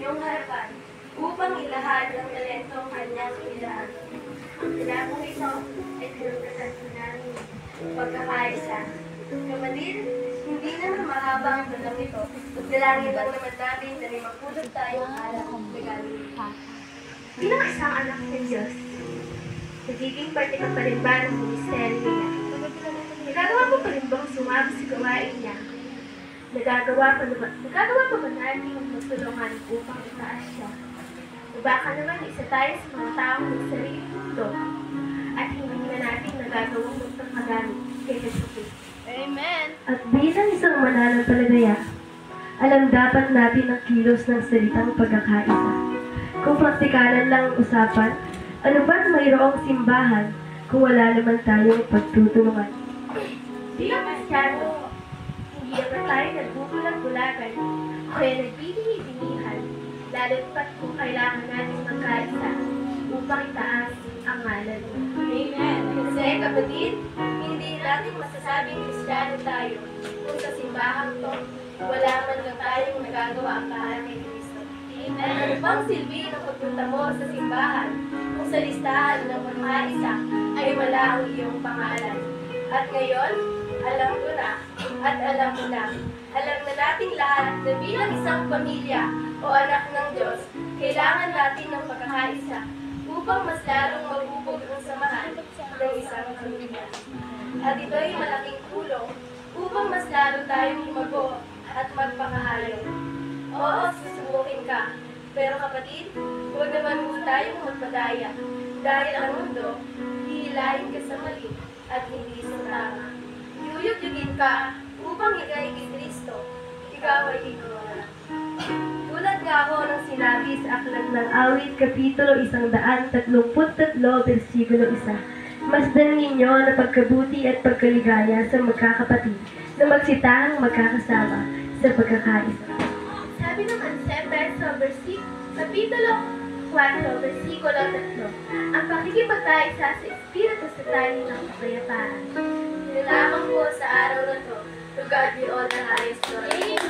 inyong harapan upang ilahad ang talentong kanyang inilaan. Ang talentong ito ay pinagkasal namin pagkakaisa. Kapatid, hindi naman mahaba ang talang ito. Dalangin lang naman natin na may magpulot tayong alak na galing. Bilang isang anak ng Diyos, nagiging parte ka pa rin ba ng ministeryo niya? Nagagawa mo pa rin bang sumama sa gawain niya? Nagagawa pa ba natin ang magtulungan upang itaas siya? O baka naman isa tayo sa mga taong may sariling mundo at hindi na natin nagagawang magpagmagamit kay Jesus. Amen! At bilang isang mananampalataya, alam dapat natin ang kilos ng salitang pagkakaisa. Kung praktikalan lang ang usapan, ano ba't mayroong simbahan kung wala naman tayong pagtutulungan? Bilang Kristyano, hindi naman tayo nagbubulag-bulagan o kaya nagbibingi-bingihan, lalo't pat kung kailangan natin magkaisa upang itaas ang ngalan mo. Amen! Kasi kapatid, hindi natin masasabing Kristiyano tayo kung sa simbahan to wala man lang tayong nagagawa ang kahit kay Kristo. Amen! Ano pang silbi ng pagpunta mo sa simbahan kung sa listahan ng pagkaisa ay wala ang iyong pangalan? At ngayon, alam ko na at alam mo na. Alam na nating lahat na bilang isang pamilya o anak ng Diyos, kailangan natin ng pagkakaisa upang mas lalong maghubog ang samahan ng isang pamilya. At ito'y malaking tulong upang mas lalo tayong lumago at magpakahayo. Oo, susubukin ka. Pero kapatid, huwag naman mo tayong magpadaya dahil ang mundo, hihilahin ka sa mali at hindi sa tama. Yuyugin ka upang ikay kay Kristo, ikaw ay ikaw. Tulad nga ako ng sinabi sa Aklat ng Awit, Kapitulo 133, versikulo 1. Masdan ninyo na pagkabuti at pagkaligaya sa magkakapatid na magsitahang magkakasama sa pagkakaisa. Sabi naman sa Efeso, Kapitulo 4, versikulo 3, ang pakikipagkaisa sa Espiritu sa tali ng kapayapaan. Nilalamang ko sa araw na to, to God be all the highest glory.